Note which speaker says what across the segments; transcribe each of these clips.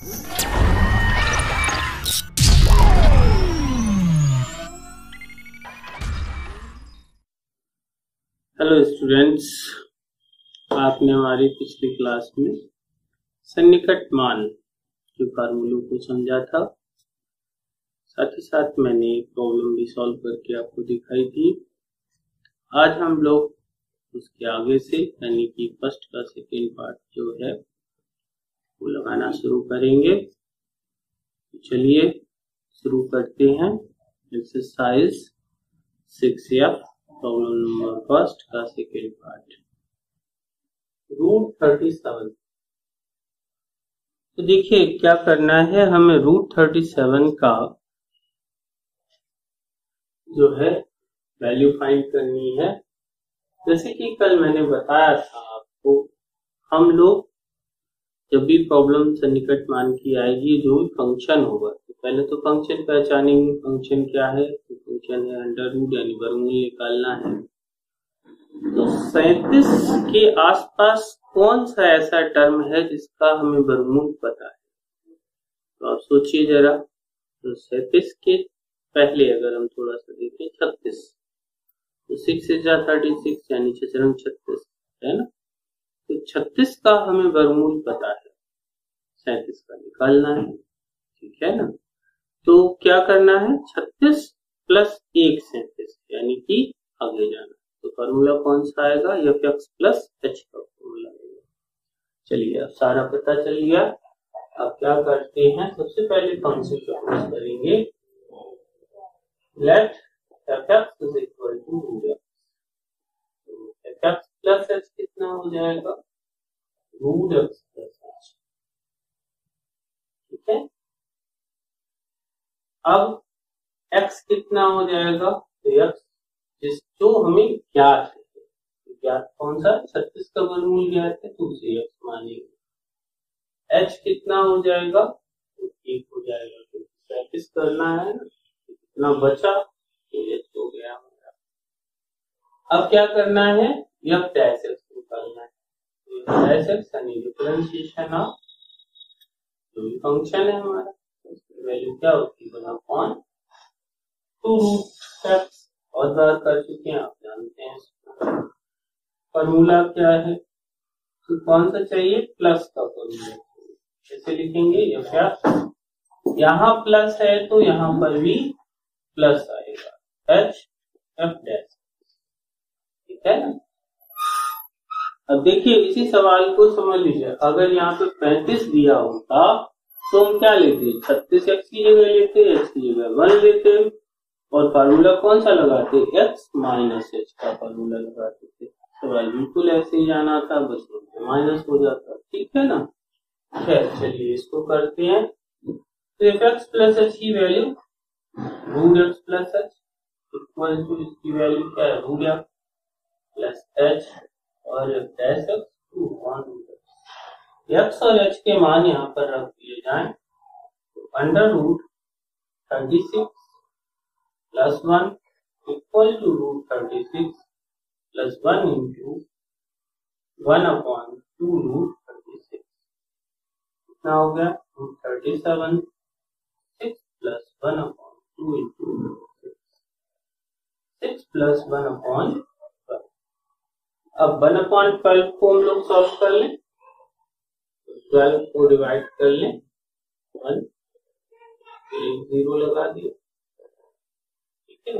Speaker 1: Hello students, आपने हमारी पिछली क्लास में सन्निकट मान के फार्मूलों को समझा था। साथ ही साथ मैंने एक प्रॉब्लम भी सॉल्व करके आपको दिखाई थी। आज हम लोग उसके आगे से यानी कि फर्स्ट का सेकेंड पार्ट जो है वो लगाना शुरू करेंगे। तो चलिए शुरू करते हैं। Exercise 6F problem number first का सेकेंड पार्ट, रूट 37। तो देखिए क्या करना है, हमें रूट 37 का जो है वैल्यू फाइंड करनी है। जैसे कि कल मैंने बताया था आपको, हम लोग जब भी प्रॉब्लम सन्निकट मान की आएगी, जो भी फंक्शन होगा तो पहले तो फंक्शन पहचानेंगे। फंक्शन क्या है? तो फंक्शन है अंडर रूट यानी वर्गमूल निकालना है। तो 37 के आसपास कौन सा ऐसा टर्म है जिसका हमें वर्गमूल पता है? तो आप सोचिए जरा। तो 37 के पहले अगर हम थोड़ा सा देखें 36, तो 6 से 36 यानी 36 है ना। तो 36 का हमें वर्गमूल पता है, 37 का निकालना है, ठीक है ना। तो क्या करना है, 36 प्लस 1 37 यानी कि आगे जाना। तो फॉर्मूला कौन सा आएगा? fx प्लस h का फॉर्मूला आएगा। चलिए अब सारा पता चल गया। अब क्या करते हैं, सबसे पहले फंक्शन को यूज करेंगे। Let fx is equal to root x। fx plus h कितना हो जाएगा? रूट x प्लस h, ठीक है। अब x कितना हो जाएगा? तो x जो हमें ज्ञात है, ज्ञात कौन सा? 36 का वर्गमूल ज्ञात है तो उसे x मानेंगे। h कितना हो जाएगा? तो 1 हो जाएगा, तो 37 करना है ना, कितना बचा? तो h हो गया हमारा। अब क्या करना है, f डैश x निकालना है। तो f डैश x यानी डिफरेंशिएशन ऑफ जो भी फंक्शन है हमारा, उसकी वैल्यू क्या होती है? 1/2 रूट x। और बार कर चुके हैं, आप जानते हैं फॉर्मूला क्या है। तो कौन सा चाहिए? प्लस का फॉर्मूला। कैसे लिखेंगे? यहाँ प्लस है तो यहाँ पर भी प्लस आएगा, h f डैश, ठीक है ना। अब देखिए इसी सवाल को समझ लीजिए। अगर यहाँ पे 35 दिया होता तो हम क्या लेते? 36x की जगह लेते, h की जगह 1 लेते और फार्मूला कौन सा लगाते? x माइनस h का फार्मूला लगाते थे। सवाल बिल्कुल ऐसे ही जाना था, बस माइनस हो जाता, ठीक है ना। खैर चलिए इसको करते हैं। तो fx प्लस h की value root x plus h equal to इसकी वैल्यू क्या है? रूट x प्लस h और f dash x to 1 x और h के मान यहाँ पर रख दिए जाएं। तो under root 36 plus 1 equal to root 36 plus 1 into 1/2 root 36। कितना हो गया? Root 37 6 plus 1/2 into 6 plus 1/12। अब 1/12 को हम लोग सॉल्व कर लें। 12 को डिवाइड कर लें, 1 फिर 0 लगा दिए, ठीक है।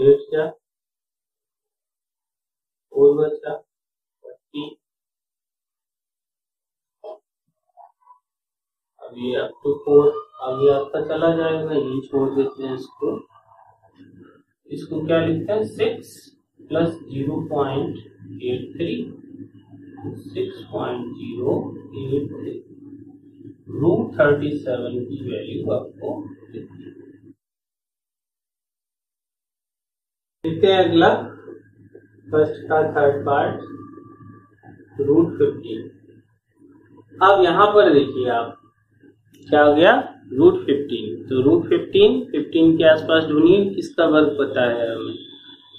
Speaker 1: 8 जा 4 बचा 40। अब ये अप टू 4 आगे आपका चला जाएगा, यही छोड़ देते हैं इसको। इसको क्या लिखते हैं? 6 प्लस 0.83 6.083 रूट 37 की वैल्यू आपको देखते हैं। अगला फर्स्ट का थर्ड पार्ट रूट 15। अब यहाँ पर देखिए आप क्या हो गया? रूट 15। तो रूट 15 के आसपास ढूंढिए किसका वर्ग पता है हमें।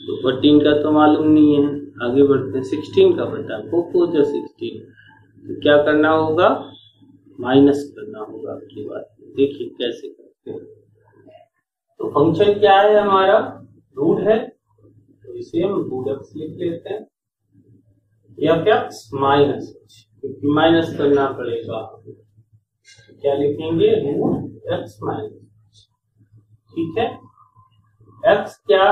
Speaker 1: तो 14 का तो मालूम नहीं है। आगे बढ़ते हैं, 16 का पता है, 4 4 16 तो क्या करना होगा, माइनस करना होगा आपकी बात। देखिए कैसे करते हैं। तो फंक्शन क्या है हमारा, रूट है, तो इसे हम रूट एक्स लिख लेते हैं, एफ एक्स माइनस एच, क्योंकि माइनस करना पड़ेगा। तो क्या लिखेंगे, रूट एक्स माइनस एच। ठीक है, एक्स क्या,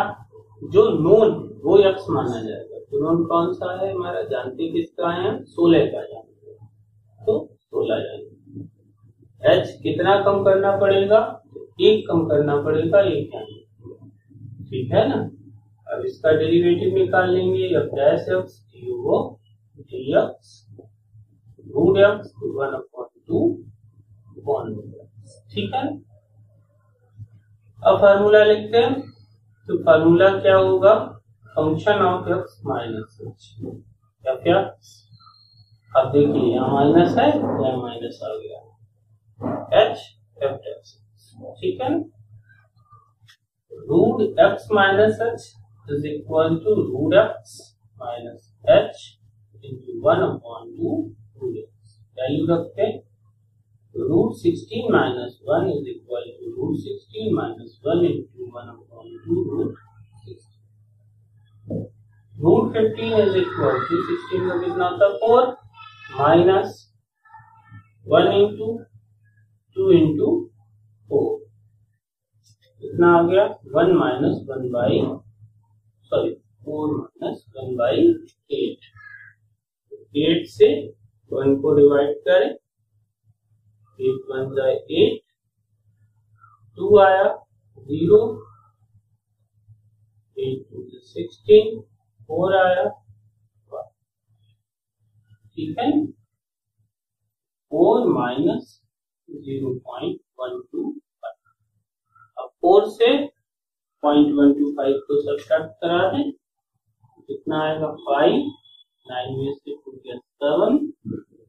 Speaker 1: जो नोन वो एक्स माना जाएगा। तो नोन कौन सा है हमारा, जानते किसका है, 16 का जानते हैं, तो 16 जानते। एच कितना कम करना पड़ेगा, एक कम करना पड़ेगा, एक जानते। ठीक है ना। अब इसका डेरिवेटिव निकाल लेंगे, f dash x d x root x 1/2 ठीक है। अब फार्मूला लिखते हैं। तो फार्मूला क्या होगा, function of x minus H, या क्या। अब देखिए यहाँ माइनस है, यहाँ माइनस आ गया, एच एफ डैश, ठीक है ना। Root x minus h is equal to root x minus h into 1/2 root x. Value रखते हैं, root 16 minus 1 is equal to root 16 minus 1 into 1/2 root 16। Root 15 is equal to 16 का कितना होता है 4 minus 1 into 2 into 4 कितना आ गया 1 minus 1 by 4 minus 1 by 8। 8 से 1 को डिवाइड करें, 8 1 जाए 8, 2 आया 0, 8 2 16, 4 आया 1। ठीक है, 4 माइनस 0.125। अब 4 से 0.125 को सब्ट्रैक्ट करा दें, कितना आएगा 5, 9 में से 2 गया 7,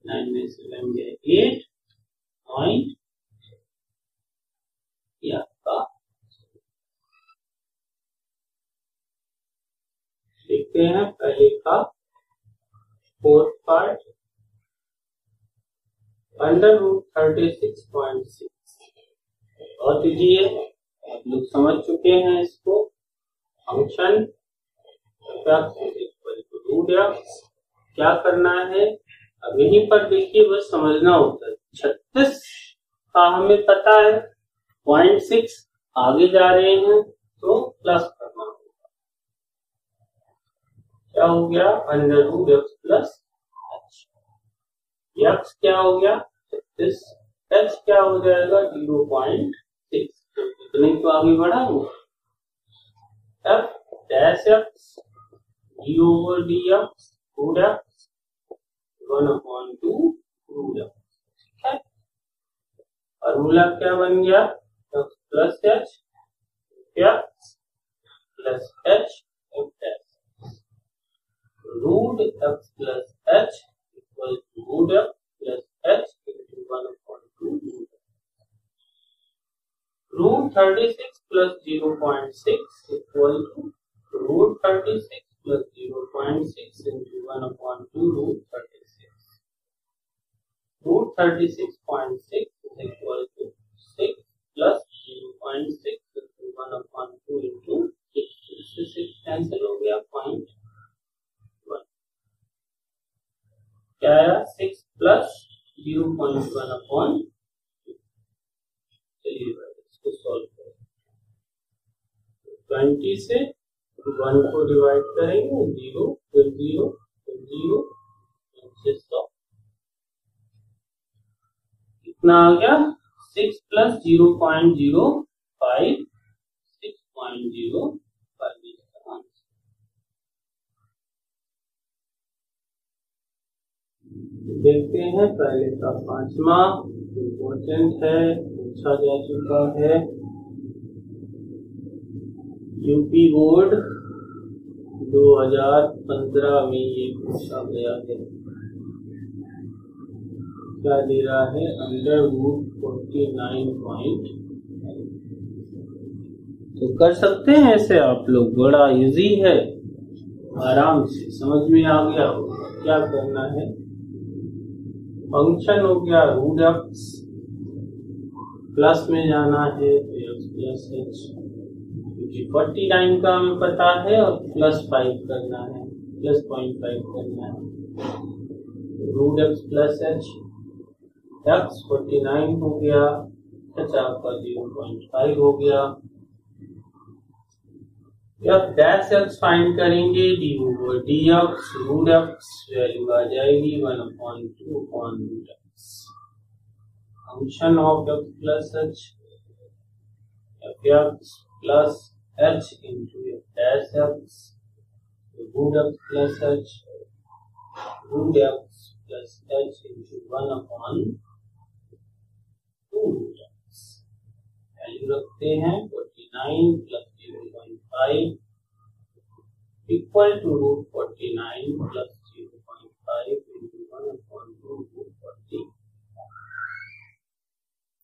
Speaker 1: 9 में से 1 गया 8 पॉइंट, ये आपका। देखते हैं पहले का फोर्थ पार्ट, अंडर रूट 36.6। और दीजिए आप लोग समझ चुके हैं इसको, फंक्शन रूट एक्स क्या करना है। अब यहीं पर देखिए बस समझना होता है, 36 का हमें पता है, 0.6 आगे जा रहे हैं तो प्लस करना होगा। क्या हो गया, under root x plus h. X क्या हो गया 36, एच क्या हो जाएगा 0.6, तो इतने तो आगे बढ़ा हुआ। F dash x d over d x root x 1/2 root x. ठीक है, फॉर्मूला क्या बन गया, x plus h x plus h f dash root x plus h equal to root x plus h into 1/2 root 36 plus 0.6 equal to root 36 plus 0.6 into 1/2 root 36. Root 36.6 is equal to 6 plus 0.6 into 1/2 into 6. इससे 6 cancel हो गया 0.1। क्या आया 6 plus 0.1/2। चलिए इसको solve करें। 20 से 1 को डिवाइड करेंगे, 0 फिर 0 फिर 0 फिर 100, कितना आ गया 6 प्लस 0.05 6.05। देखते हैं पहले का 5वां इम्पोर्टेंट है, पूछा जा चुका है, यूपी बोर्ड 2015 में ये पूछा गया है। क्या दे रहा है, अंडर रूट 49.5। तो कर सकते हैं ऐसे आप लोग, बड़ा इजी है, आराम से समझ में आ गया होगा। क्या करना है, फंक्शन हो गया रूट एक्स, प्लस में जाना है तो एक्स प्लस एच, क्योंकि 49 का हमें पता है और प्लस 5 करना है, प्लस 0.5 करना है, root x plus h, x 49 हो गया, एच आपका 0.5 हो गया। एफ डैश एक्स फाइंड करेंगे, d over d x, root x value आ जाएगी 1/2 upon root x, function of x plus h, f x plus h into f dash x, root x plus h, root x plus h into 1/2 root x, value रखते हैं 49 plus 0.5 equal to root 49 plus 0.5 into 1/2 root 40,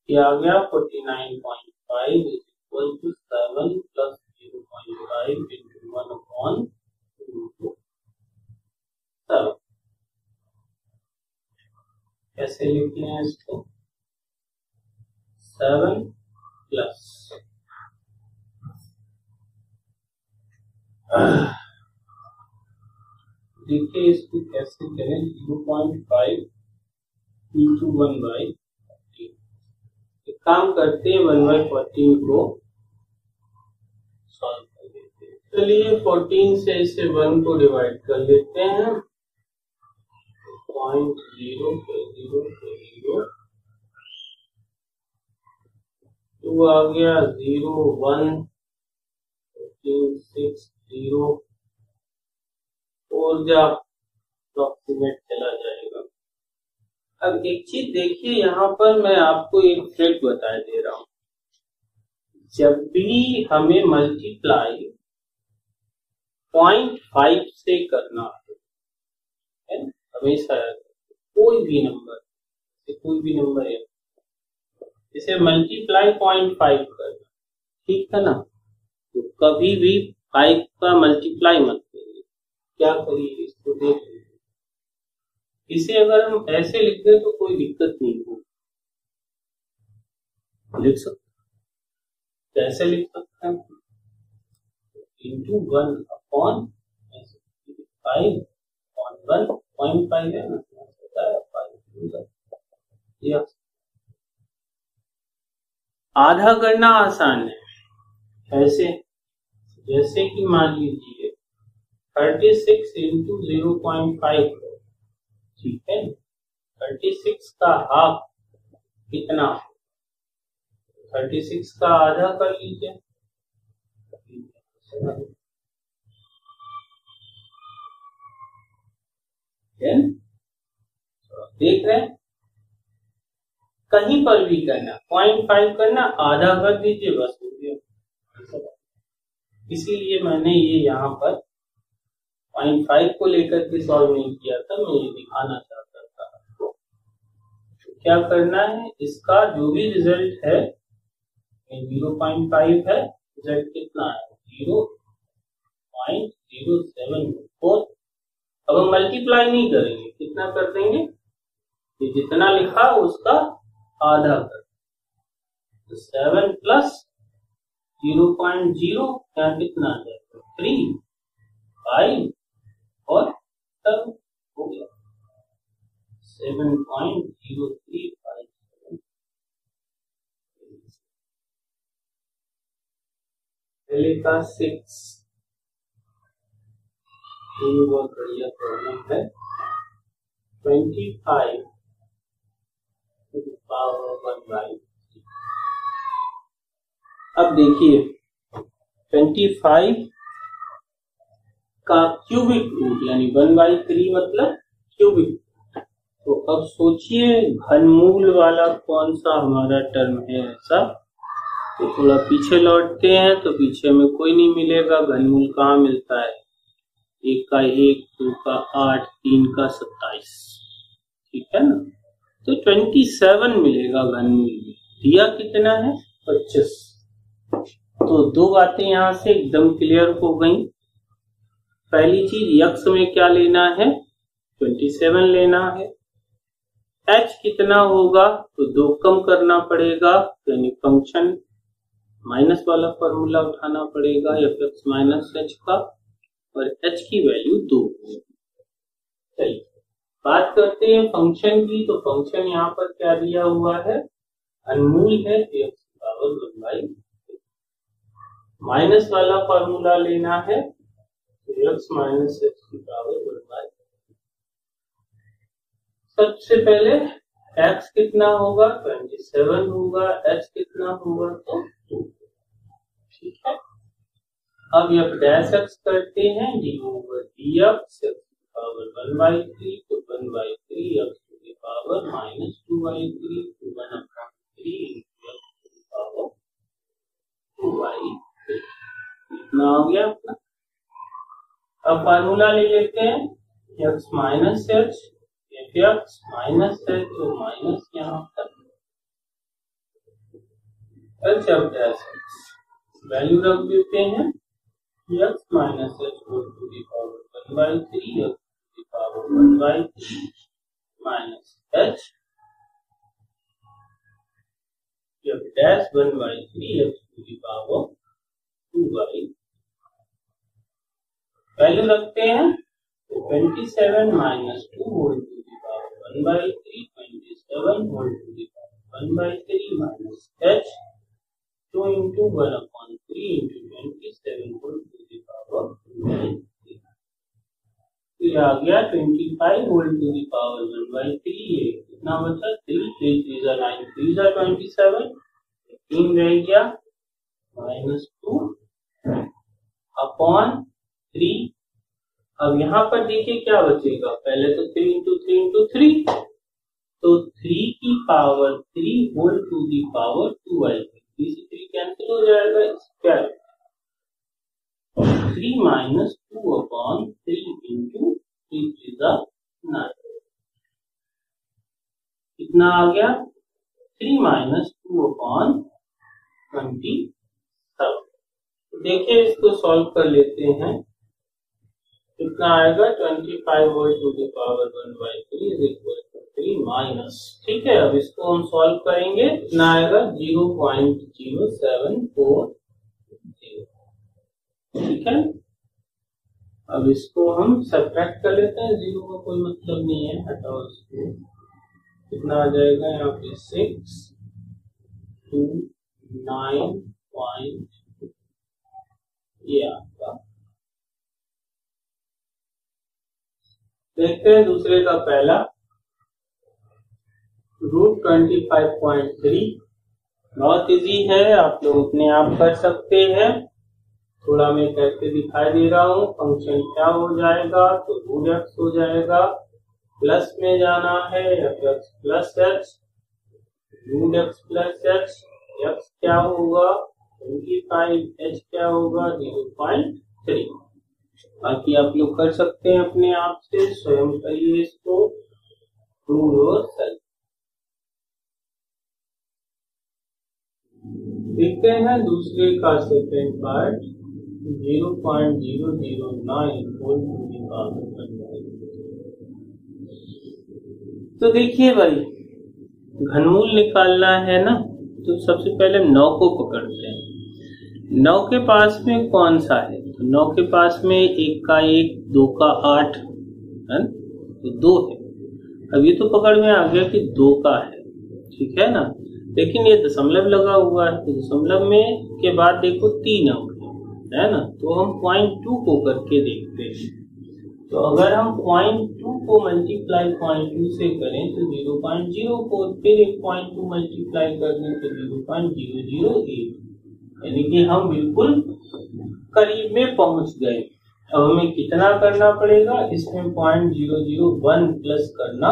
Speaker 1: ये आ गया 49.5 is equal to 7 plus 0.5 into 1/2 7। कैसे लिखते हैं इसको, 7 plus देखिए इसको कैसे करें, 0.5 इंटू 1/14, एक काम करते हैं 1/14 को सॉल्व कर देते हैं। चलिए 14 से इसे 1 को डिवाइड कर लेते हैं, 0.0 2 आ गया, 0 1 14 6 0 और जा अप्रोक्सीमेट चला जाएगा। अब एक चीज देखिए, यहाँ पर मैं आपको एक ट्रिक बता दे रहा हूं, जब भी हमें मल्टीप्लाई 0.5 से करना है, हमेशा कोई भी नंबर है इसे मल्टीप्लाई 0.5 करना, ठीक है ना, तो कभी भी 5 का मल्टीप्लाई मत करिए। क्या करिए, इसको देख लीजिए, इसे अगर हम ऐसे लिख दें तो कोई दिक्कत नहीं होगी, लिख सकते, कैसे लिख सकते हैं, इंटू 1 अपॉन 5 अपॉन 1.5 है ना, 5 आधा करना आसान है, ऐसे जैसे कि मान लीजिए 36 इंटू 0.5, ठीक है, 36 का हाफ कितना, 36 का आधा कर लीजिए, देख रहे हैं, कहीं पर भी करना 0.5 करना, आधा कर दीजिए, बस हो गया। इसीलिए मैंने ये यहाँ पर 0.5 को लेकर के सॉल्व नहीं किया था, मैं ये दिखाना चाहता था आपको। तो क्या करना है, इसका जो भी रिजल्ट है 0.5 है, रिजल्ट कितना है 0.07। अब हम मल्टीप्लाई नहीं करेंगे, कितना कर देंगे, ये जितना लिखा उसका आधा कर, तो 7 प्लस 0.0 क्या कितना आ जाएगा 3 5 और 7 हो गया 7.0357। पहले का 6 बहुत बढ़िया प्रॉब्लम है, 25 to the power 1/3। अब देखिए 25 का क्यूबिक रूट यानी 1/3 मतलब क्यूबिक। तो अब सोचिए घनमूल वाला कौन सा हमारा टर्म है ऐसा, तो थोड़ा पीछे लौटते हैं, तो पीछे में कोई नहीं मिलेगा, घनमूल कहाँ मिलता है, 1 का 1, 2 का 8, 3 का 27, ठीक है ना, तो 27 मिलेगा घनमूल में, दिया कितना है 25। तो दो बातें यहां से एकदम क्लियर हो गई। पहली चीज यक्स में क्या लेना है 27 लेना है, h कितना होगा तो 2 कम करना पड़ेगा, यानी फंक्शन माइनस वाला फॉर्मूला उठाना पड़ेगा f(x माइनस h) का, और h की वैल्यू 2 होगी। चलिए बात करते हैं फंक्शन की। तो फंक्शन यहाँ पर क्या दिया हुआ है, अनमूल है x पावर 1/3। माइनस वाला फॉर्मूला लेना है तो x माइनस h की पावर 1/3। सबसे पहले x कितना होगा 27 होगा, h कितना होगा तो 2। ठीक है, अब f डैश x करते हैं, d/dx x पावर 1/3, तो 1/3 x to the power minus 2/3, तो 1/3 x टू द पावर 2/3। इतना हो गया अपना। अब फार्मूला ले लेते हैं, x minus h, f(x minus h) तो माइनस यहाँ तक h f dash x, value रख देते हैं, x minus h whole to the power 1/3 x to the power 1/3 minus h f dash 1/3 x to the power 2/3। Value रखते हैं तो 27 minus 2 whole to the power 1/3, 27 whole to the power 1/3 minus h 2 into 1/3 into 27 whole to the power 2/3। ये आ गया 25 whole to the power 1/3। ये कितना बचा 3, 3 3 जा 9, 3 जा 27, 3 रह गया माइनस 2 अपॉन 3। अब यहाँ पर देखिए क्या बचेगा, पहले तो 3 into 3 into 3, तो 3 की power 3 whole to the power 2/3, 3 से 3 कैंसिल हो जाएगा, स्क्वायर 3 माइनस 2 अपॉन 3 into 3 3 जा 9। कितना आ गया 3 माइनस 2 अपॉन 27। देखिए इसको सॉल्व कर लेते हैं, कितना आएगा 25 whole to the power 1/3 is equal to 3 minus. ठीक है, अब इसको हम सॉल्व करेंगे, कितना आएगा 0.0740। ठीक है, अब इसको हम सब्ट्रैक्ट कर लेते हैं, 0 का कोई मतलब नहीं है, हटाओ इसको। कितना आ जाएगा यहाँ पे 629 ये आपका। देखते हैं दूसरे का पहला, √25.3। बहुत इजी है, आप लोग अपने आप कर सकते हैं। थोड़ा मैं करके दिखाई दे रहा हूँ। फंक्शन क्या हो जाएगा तो √x हो जाएगा, प्लस में जाना है f(x plus h), √x plus h, x क्या होगा 25, h क्या होगा 0.3। बाकी आप लोग कर सकते हैं अपने आप से, स्वयं करिए इसको, प्रूव योरसेल्फ। देखते हैं दूसरे का second part, 0.009 whole to the power 1/3। तो देखिए भाई, घनमूल निकालना है ना, तो सबसे पहले 9 को पकड़ते हैं। 9 के पास में कौन सा है, तो 9 के पास में 1 का 1, 2 का 8 है, तो 2 है। अब ये तो पकड़ में आ गया कि 2 का है, ठीक है ना, लेकिन ये दशमलव लगा हुआ है, तो दशमलव में के बाद देखो 3 अंक है ना, तो हम 0.2 को करके देखते हैं। तो अगर हम 0.2 को मल्टीप्लाई 0.2 से करें तो 0.0 को फिर 0.2 मल्टीप्लाई करने तो 0.008, यानी कि हम बिल्कुल करीब में पहुंच गए। अब हमें कितना करना पड़ेगा, इसमें 0.001 प्लस करना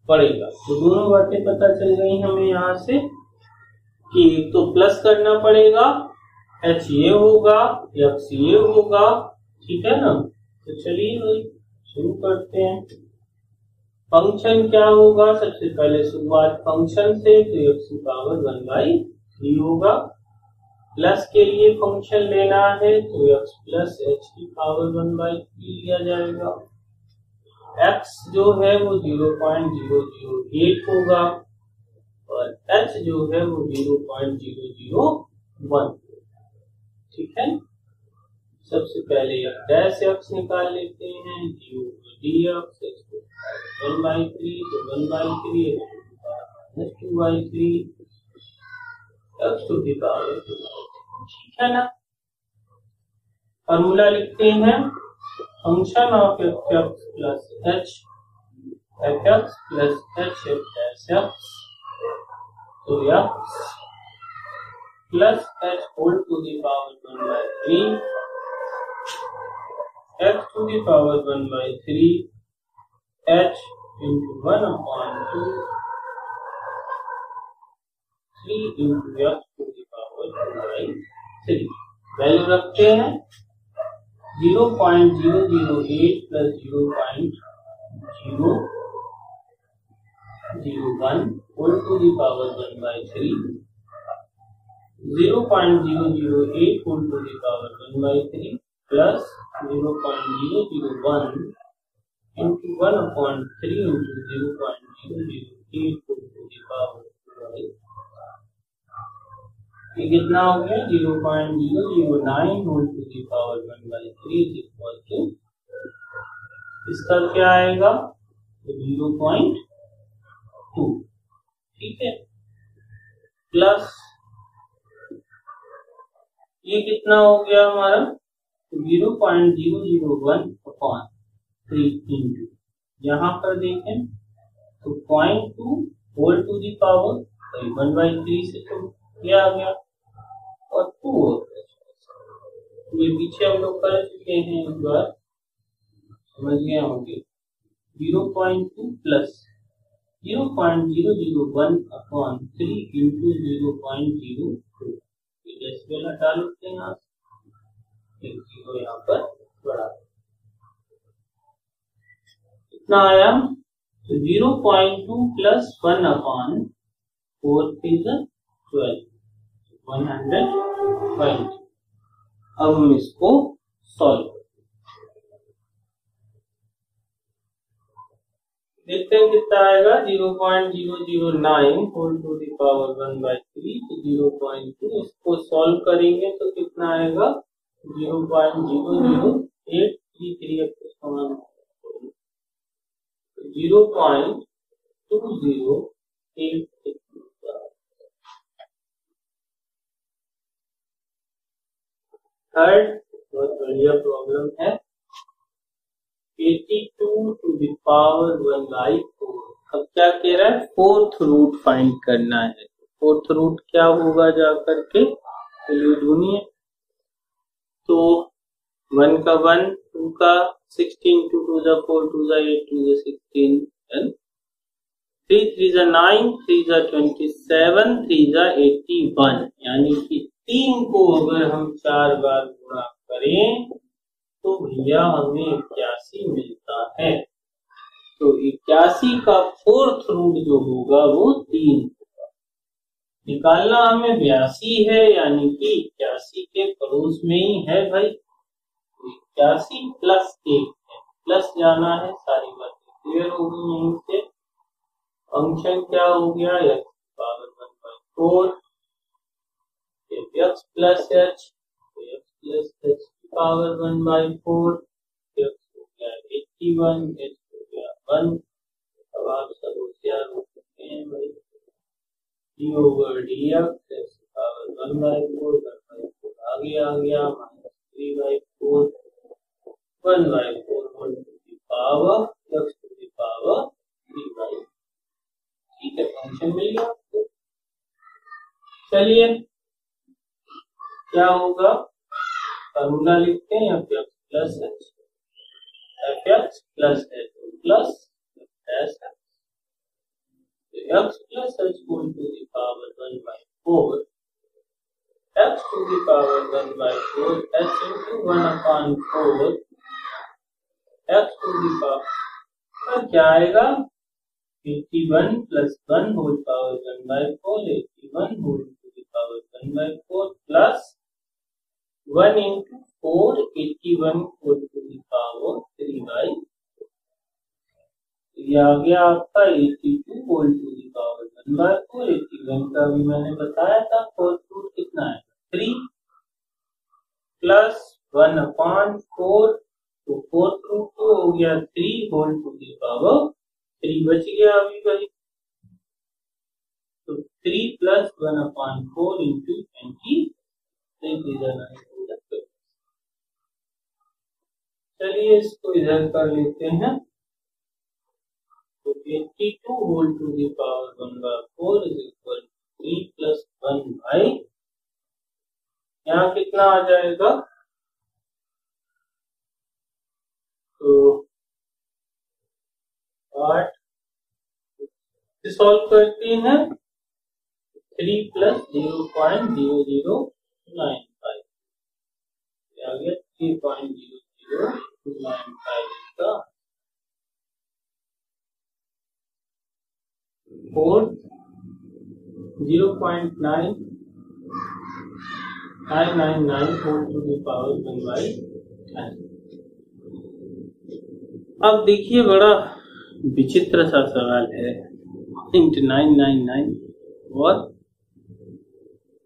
Speaker 1: पड़ेगा। तो दोनों बातें पता चल गई हमें यहाँ से कि एक तो प्लस करना पड़ेगा, h ये होगा, x ये होगा, ठीक है ना। तो चलिए भाई शुरू करते हैं। फंक्शन क्या होगा, सबसे पहले शुरुआत फंक्शन से, तो x की पावर 1/3 होगा। प्लस के लिए फंक्शन लेना है तो x प्लस h की पावर 1/3 लिया जाएगा। x जो है वो 0.008 होगा और h जो है वो 0.001। ठीक है, सबसे पहले डैश x निकाल लेते हैं, dx 1/3 तो 1/3 2/3 x टू द पावर 2। ठीक है ना। फॉर्मूला लिखते हैं, function of f(x) plus h f(x) plus h f(x) तो x plus h whole to the power 1/3 x to the power 1/3 h into 1/2 3 into x to the power 2/3। Value रखते हैं 0.008 plus 0.001 whole to the power 1/3, 0.008 whole to the power 1/3 plus 0.001 into 1/3 into 0.008 whole to the power 2/3। ये कितना हो गया 0.009 whole to the power 1/3 is equal to, इसका क्या आएगा 0.2। ठीक है, प्लस ये कितना हो गया हमारा 0.001/3 इंटू, यहाँ पर देखें तो 0.2 होल टू दी पावर 1/3 से तो क्या आ गया और 2 ये पीछे हम लोग कर चुके हैं, एक बार समझ गए होंगे। 0.2 प्लस 0.001/3 इंटू 0.02, डेसिमल हटा लेते हैं यहाँ, एक जीरो यहाँ पर बढ़ा, कितना आया 0.2 प्लस 1/4 is 12 120। अब हम इसको सॉल्व देखते हैं कितना आएगा 0.009 होल टू द पावर 1/3 तो 0.2, इसको सॉल्व करेंगे तो कितना आएगा 0.00833 समान 0.208। थर्ड बहुत बढ़िया प्रॉब्लम है, 82 टू द पावर 1/4। अब क्या कह रहा है, फोर्थ रूट फाइंड करना है। फोर्थ रूट क्या होगा जाकर के वैल्यू ढूंढिए, तो 1 का 1, 2 का 16, 2 2 जा 4, 2 जा 8, 2 जा 16 and 3 3 जा 9, 3 जा 27, 3 जा 81, यानी कि 3 को अगर हम 4 बार गुणा करें तो भैया हमें 81 मिलता है। तो 81 का फोर्थ रूट जो होगा वो 3 होगा। निकालना हमें 82 है, यानी कि 81 के पड़ोस में ही है भाई, 81 प्लस 1 है, प्लस जाना है, सारी बातें क्लियर हो गई। यहीं से फंक्शन क्या हो गया x power 1/4 x plus h, x plus h power 1/4 x हो गया 81, h हो गया 1। अब आप सब होशियार हो सकते हैं भाई, d over dx x power 1/4 आगे आ गया -3/4 1/4 whole to the power x to the power 3/। ठीक है, फंक्शन मिल गया आपको। चलिए क्या होगा, फॉर्मूला लिखते हैं f(x) plus h, f(x) plus h plus f(x) plus h whole to the power 1/4 x to the power 1/4 h into 1/4 x to the power क्या आएगा 81 plus 1 whole power 1/4, 81 whole to the power 1/4 plus 1 into 4, 81 whole to the power 3/4। ये आ गया आपका 82 whole to the power 1/4। 81 का भी मैंने बताया था फोर्थ रूट कितना है 3 प्लस 1/4, तो फोर्थ रूट तो हो गया 3 होल टू दी पावर 3 बच गया अभी भाई, तो 3 प्लस 1/4 इंटू 20। चलिए इसको इधर कर लेते हैं, तो 82 whole to the power 1/4 is equal 3 plus 1 by, यहाँ कितना आ जाएगा, तो 8 सॉल्व करते हैं, 3 प्लस 0.0095 आ गया 3.0095 का 0.9999 होल टू दी पावर 1/10। अब देखिए बड़ा विचित्र सा सवाल है, 999 और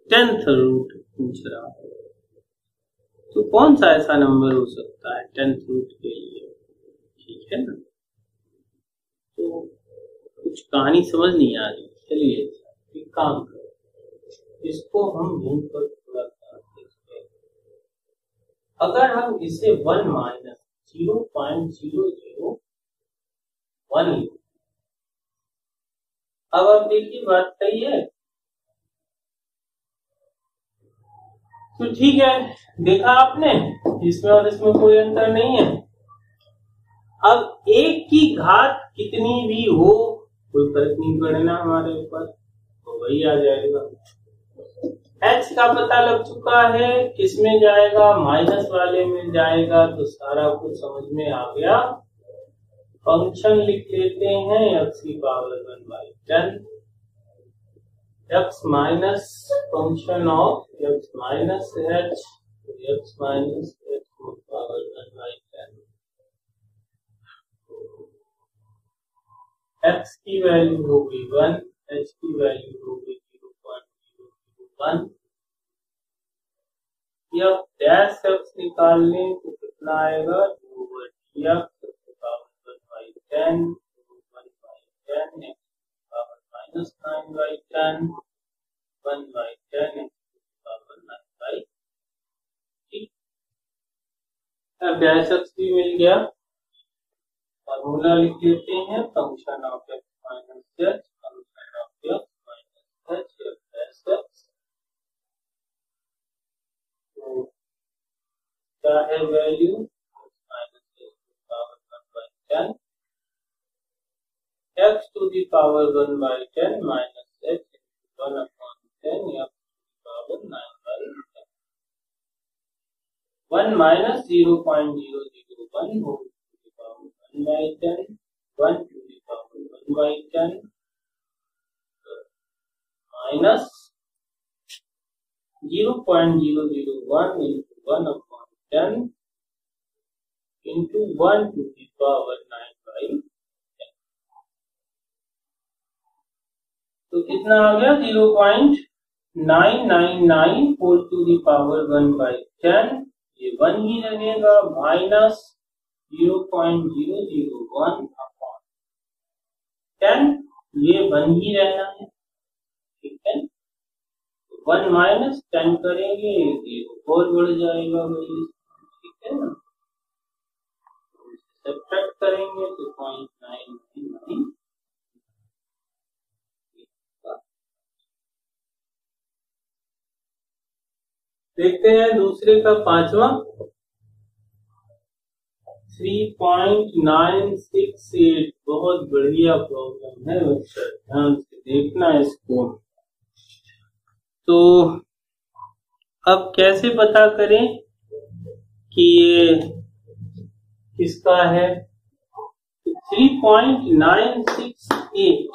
Speaker 1: 10th रूट पूछ रहा है, तो कौन सा ऐसा नंबर हो सकता है 10th रूट के लिए, ठीक है ना। तो कुछ कहानी समझ नहीं आ रही, चलिए एक काम करें, इसको हम यहीं पर थोड़ा देखते हैं। अगर हम इसे 1 माइनस 0.001, अब आप देखिए बात सही है, तो ठीक है, देखा आपने इसमें और इसमें कोई अंतर नहीं है। अब एक की घात कितनी भी हो कोई फर्क नहीं पड़ना हमारे ऊपर, तो वही आ जाएगा। h का पता लग चुका है, किसमें जाएगा, माइनस वाले में जाएगा, तो सारा कुछ समझ में आ गया। फंक्शन लिख लेते हैं x की power 1/10, x minus function of x minus h, x minus h power 1/10। x की वैल्यू होगी 1, h की वैल्यू होगी 0.001। या डैश x निकाल लें तो कितना आएगा, 2/10 1/10 x पावर -9/10 1/10 x पावर 9/10। ठीक, अब डैश x भी मिल गया, फॉर्मूला लिख लेते हैं, function of x minus h, function of x minus h dash x, तो क्या है value x minus h power 1/10 x to the power 1/10 minus h 1/10 x power 9/10। 1 minus 0.001 whole to the power 1/10, 1 to the power 1/10 minus 0.001 into 1/10 into 1 to the power 9/10, तो कितना आ गया 0.999 whole to the power 1/10, ये 1 ही रहेगा, minus 0.001/10, ये 1 ही रहना है, ठीक है। 1 माइनस 10 करेंगे, 0 और बढ़ जाएगा भाई, ठीक है ना। सब्ट्रैक्ट करेंगे तो 0.999। देखते हैं दूसरे का पांचवा, 3.968। बहुत बढ़िया प्रॉब्लम है बच्चा, ध्यान से देखना इसको। तो अब कैसे पता करें कि ये किसका है, 3.968।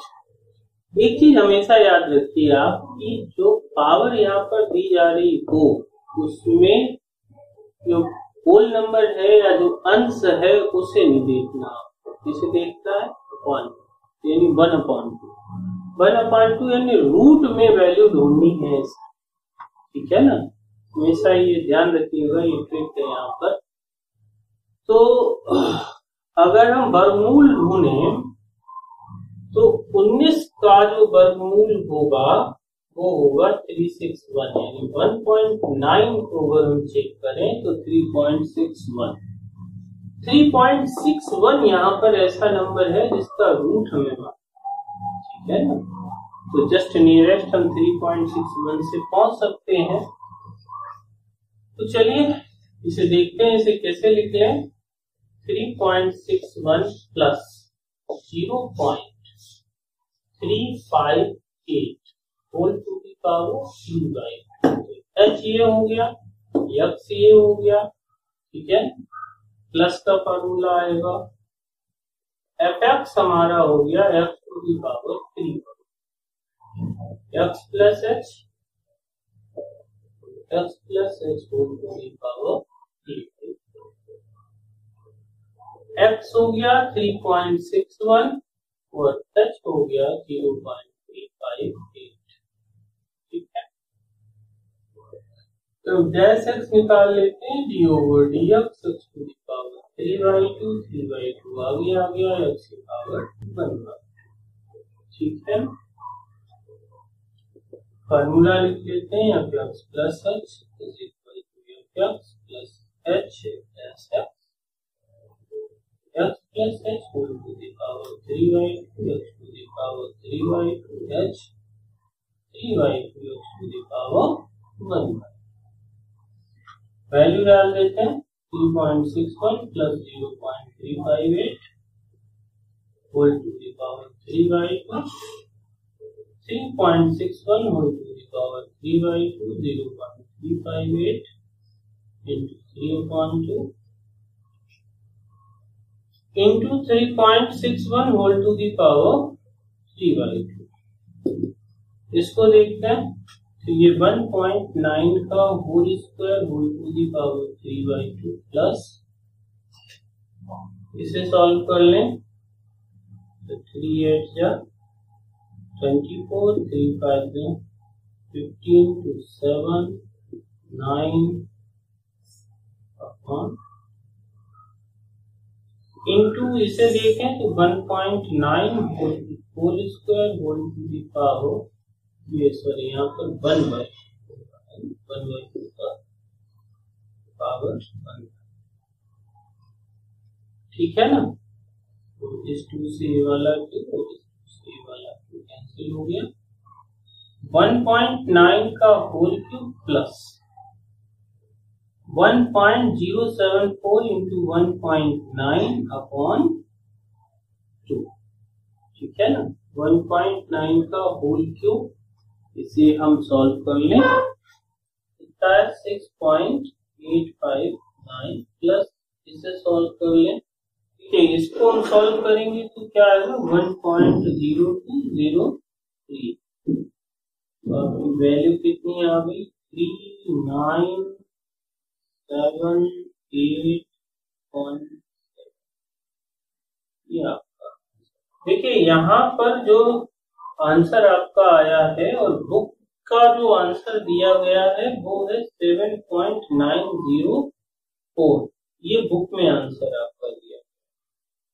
Speaker 1: एक चीज हमेशा याद रखिए आप कि जो पावर यहाँ पर दी जा रही हो उसमें जो होल नंबर है या जो अंश है उसे नहीं देखना, किसे देखना है, 1 यानी 1/2। 1/2 यानी रूट में वैल्यू ढूंढनी है इसकी, ठीक है ना। हमेशा ये ध्यान रखिएगा, ये ट्रिक है यहाँ पर। तो अगर हम वर्गमूल ढूंढें तो 19 का जो वर्गमूल होगा वो होगा 361, यानी 1.9 को अगर हम चेक करें तो 3.61। 3.61 यहाँ पर ऐसा नंबर है जिसका रूट हमें मालूम, ठीक है ना। तो जस्ट नियरेस्ट हम 3.61 से पहुंच सकते हैं। तो चलिए इसे देखते हैं, इसे कैसे लिख लें। 3.61 plus 0.358 whole to the power 3/2। H ये हो गया, एक्स ये हो गया, ठीक है। प्लस का फार्मूला आएगा, एफ एक्स हमारा हो गया x to the power 3, x plus h whole to the power 3। X हो गया 3.61 और एच हो गया 0.358, ठीक है। तो डैश एक्स निकाल लेते हैं, d over d x x to the power 3/2 आ गया एक्स की पावर 1/2, ठीक है। फार्मूला लिख लेते हैं, f x plus h is equal to f x plus h dash x x plus h whole to the power 3/2 x to the power 3/2 h 3/2 x to the power 1/2। Value डाल देते हैं, 3.61 plus 0.358 whole to the power 3/2, 3.61 whole to the power 3/2 0.358 into 3/2 into 3.61 whole to the power 3/2। इसको देखते हैं, तो ये 1.9 का whole square whole to the power 3/2 प्लस, इसे सॉल्व कर लें तो 3 8 जा 24, 3 5 जा 15 to 7 9 अपॉन इंटू, इसे देखें तो 1.9 whole square whole to the power, ये सॉरी यहाँ पर 1/2 का पावर 1, ठीक है ना। तो इस 2 से ये वाला 2 और इस 2 से ये वाला 2 कैंसिल हो गया। 1.9 का whole cube plus 1.074 into 1.9 upon 2, ठीक है ना। 1.9 का होल क्यूब, इसे हम सॉल्व कर लें, 6.859 प्लस इसे सॉल्व कर लें, ठीक है। इसको हम सॉल्व करेंगे तो क्या आएगा 1.0203, वैल्यू कितनी आ गई 3978.7। ये आपका, देखिए यहाँ पर जो आंसर आपका आया है और बुक का जो आंसर दिया गया है वो है 7.904, ये बुक में आंसर आपका दिया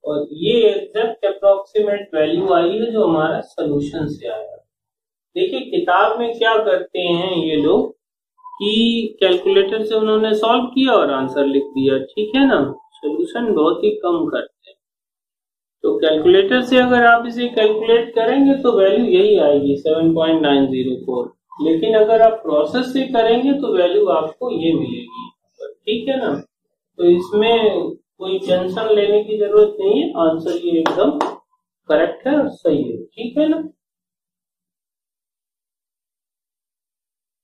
Speaker 1: और ये एग्जैक्ट अप्रोक्सीमेट वैल्यू आई है जो हमारा सोल्यूशन से आया। देखिए किताब में क्या करते हैं ये लोग कि कैलकुलेटर से उन्होंने सॉल्व किया और आंसर लिख दिया, ठीक है ना। सोल्यूशन बहुत ही कम करते हैं। तो कैलकुलेटर से अगर आप इसे कैलकुलेट करेंगे तो वैल्यू यही आएगी 7.904, लेकिन अगर आप प्रोसेस से करेंगे तो वैल्यू आपको ये मिलेगी, ठीक है ना। तो इसमें कोई टेंशन लेने की जरूरत नहीं है, आंसर ये एकदम करेक्ट है और सही है, ठीक है ना।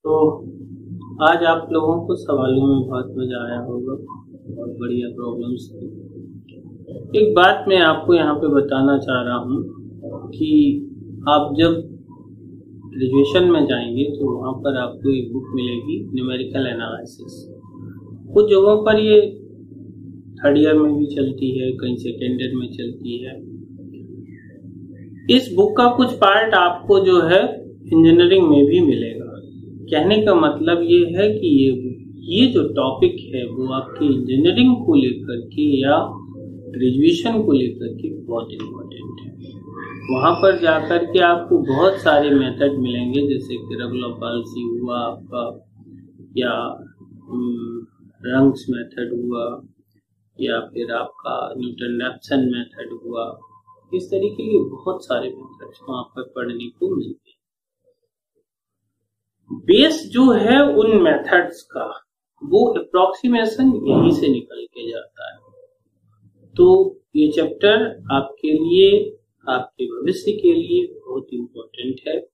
Speaker 1: तो आज आप लोगों को सवालों में बहुत मजा आया होगा, बहुत बढ़िया प्रॉब्लम्स थी। एक बात मैं आपको यहाँ पे बताना चाह रहा हूँ कि आप जब ग्रेजुएशन में जाएंगे तो वहाँ पर आपको एक बुक मिलेगी न्यूमेरिकल एनालिसिस। कुछ जगहों पर ये थर्ड ईयर में भी चलती है, कहीं सेकेंड ईयर में चलती है। इस बुक का कुछ पार्ट आपको जो है इंजीनियरिंग में भी मिलेगा। कहने का मतलब ये है कि ये जो टॉपिक है वो आपकी इंजीनियरिंग को लेकर के या ग्रेजुएशन को लेकर के बहुत इम्पोर्टेंट है। वहां पर जाकर के आपको बहुत सारे मेथड मिलेंगे, जैसे कि रगुलर हुआ आपका, या रंग्स मेथड हुआ, या फिर आपका न्यूटन-रैप्सन मेथड हुआ। इस तरीके के बहुत सारे मेथड्स वहां पर पढ़ने को मिलते हैं। बेस जो है उन मेथड्स का वो अप्रोक्सीमेशन यहीं से निकल के जाता है। तो ये चैप्टर आपके लिए, आपके भविष्य के लिए बहुत इम्पोर्टेंट है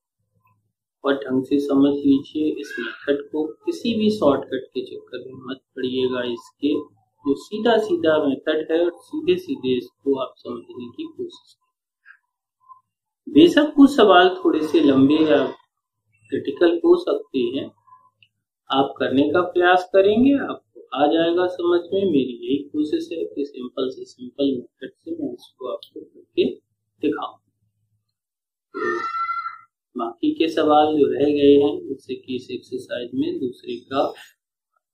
Speaker 1: और ढंग से समझ लीजिए इस मेथड को। किसी भी शॉर्टकट के चक्कर में मत पड़िएगा। इसके जो सीधा सीधा मेथड है और सीधे सीधे इसको आप समझने की कोशिश करें। बेशक कुछ सवाल थोड़े से लंबे या क्रिटिकल हो सकते हैं, आप करने का प्रयास करेंगे, आपको आ जाएगा समझ में। मेरी यही कोशिश है कि सिंपल से सिंपल मेथड से मैं इसको आपको करके दिखाऊं। तो बाकी के सवाल जो रह गए हैं, जैसे कि इस एक्सरसाइज में दूसरे का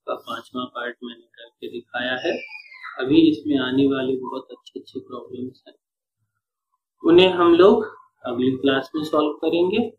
Speaker 1: 5वां पार्ट मैंने करके दिखाया है। अभी इसमें आने वाले बहुत अच्छे प्रॉब्लम्स हैं, उन्हें हम लोग अगली क्लास में सॉल्व करेंगे।